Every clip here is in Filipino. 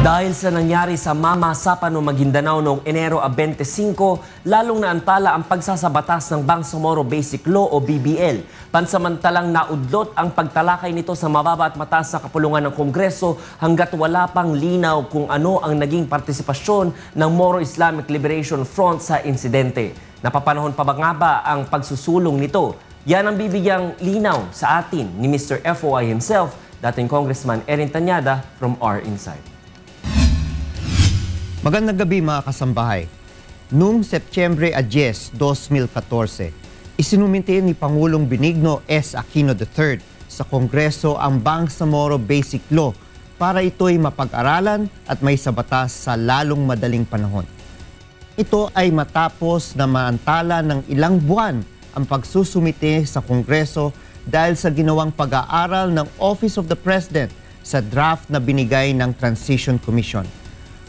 Dahil sa nangyari sa Mama Sapano, Maguindanao noong Enero 25, lalong naantala ang pagsasabatas ng Bangsamoro Basic Law o BBL. Pansamantalang naudlot ang pagtalakay nito sa mababa at mataas na kapulungan ng Kongreso hanggat wala pang linaw kung ano ang naging partisipasyon ng Moro Islamic Liberation Front sa insidente. Napapanahon pa ba nga ba ang pagsusulong nito? Yan ang bibigyang linaw sa atin ni Mr. FOI himself, dating Congressman Erin Tañada from Our Insight. Magandang gabi mga kasambahay. Noong Setyembre 10, 2014, isinumite ni Pangulong Benigno S. Aquino III sa Kongreso ang Bangsamoro Basic Law para ito'y mapag-aralan at may sabatas sa lalong madaling panahon. Ito ay matapos na maantala ng ilang buwan ang pagsusumite sa Kongreso dahil sa ginawang pag-aaral ng Office of the President sa draft na binigay ng Transition Commission.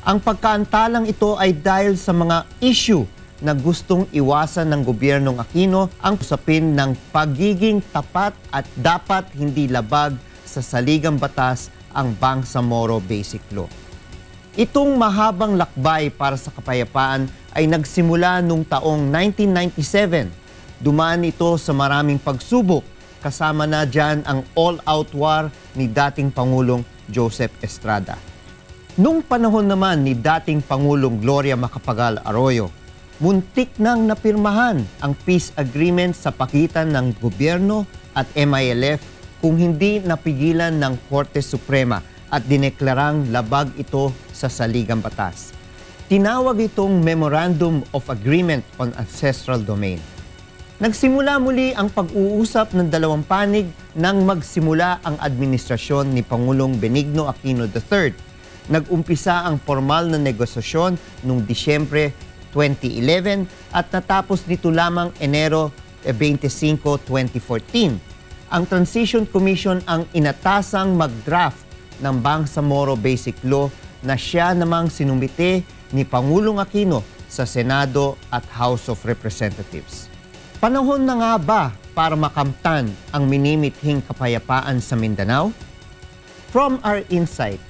Ang pagkaantalang ito ay dahil sa mga issue na gustong iwasan ng gobyernong Aquino ang usapin ng pagiging tapat at dapat hindi labag sa saligang batas ang Bangsamoro Basic Law. Itong mahabang lakbay para sa kapayapaan ay nagsimula noong taong 1997. Dumaan ito sa maraming pagsubok, kasama na dyan ang all-out war ni dating Pangulong Joseph Estrada. Noong panahon naman ni dating Pangulong Gloria Macapagal Arroyo, muntik nang napirmahan ang peace agreement sa pagitan ng gobyerno at MILF kung hindi napigilan ng Korte Suprema at dineklarang labag ito sa saligang batas. Tinawag itong Memorandum of Agreement on Ancestral Domain. Nagsimula muli ang pag-uusap ng dalawang panig nang magsimula ang administrasyon ni Pangulong Benigno Aquino III. Nag-umpisa ang formal na negosasyon noong Disyembre 2011 at natapos nito lamang Enero 25, 2014. Ang Transition Commission ang inatasang mag-draft ng Bangsamoro Basic Law na siya namang sinumite ni Pangulong Aquino sa Senado at House of Representatives. Panahon na nga ba para makamtan ang minimithing kapayapaan sa Mindanao? From Our Insight,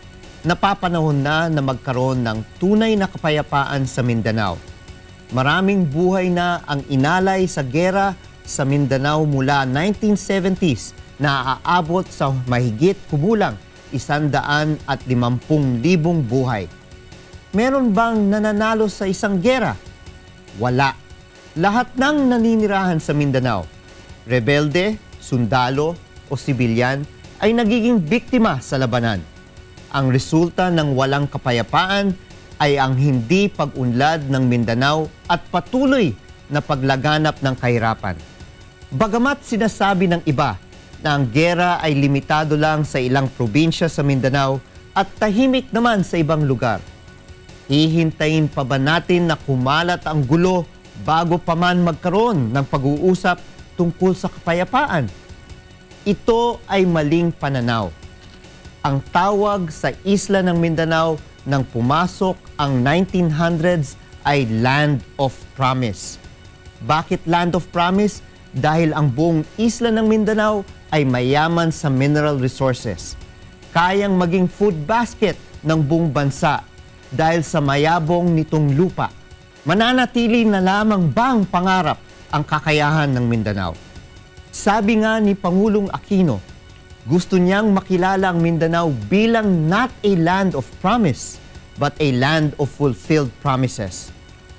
napapanahon na magkaroon ng tunay na kapayapaan sa Mindanao. Maraming buhay na ang inalay sa gera sa Mindanao mula 1970s na aabot sa mahigit kumulang 150,000 buhay. Meron bang nananalo sa isang gera? Wala. Lahat ng naninirahan sa Mindanao, rebelde, sundalo o sibilyan, ay nagiging biktima sa labanan. Ang resulta ng walang kapayapaan ay ang hindi pag-unlad ng Mindanao at patuloy na paglaganap ng kahirapan. Bagamat sinasabi ng iba na ang gera ay limitado lang sa ilang probinsya sa Mindanao at tahimik naman sa ibang lugar, hihintayin pa ba natin na kumalat ang gulo bago pa man magkaroon ng pag-uusap tungkol sa kapayapaan? Ito ay maling pananaw. Ang tawag sa isla ng Mindanao nang pumasok ang 1900s ay Land of Promise. Bakit Land of Promise? Dahil ang buong isla ng Mindanao ay mayaman sa mineral resources. Kayang maging food basket ng buong bansa dahil sa mayabong nitong lupa. Mananatili na lamang bang pangarap ang kakayahan ng Mindanao? Sabi nga ni Pangulong Aquino, gusto niyang makilala ang Mindanao bilang not a land of promise, but a land of fulfilled promises.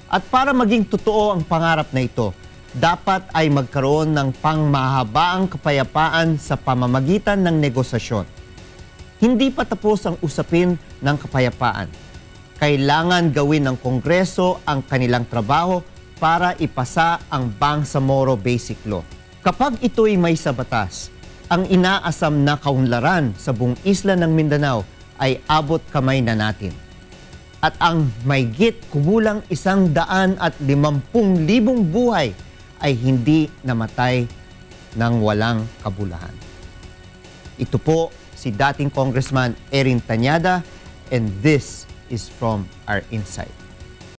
At para maging totoo ang pangarap na ito, dapat ay magkaroon ng pangmahabaang kapayapaan sa pamamagitan ng negosasyon. Hindi pa tapos ang usapin ng kapayapaan. Kailangan gawin ng Kongreso ang kanilang trabaho para ipasa ang Bangsamoro Basic Law. Kapag ito'y may sa batas, ang inaasam na kaunlaran sa buong isla ng Mindanao ay abot kamay na natin. At ang maygit kumulang 150,000 buhay ay hindi namatay ng walang kabuluhan. Ito po si dating Congressman Erin Tañada, and this is from Our Insight.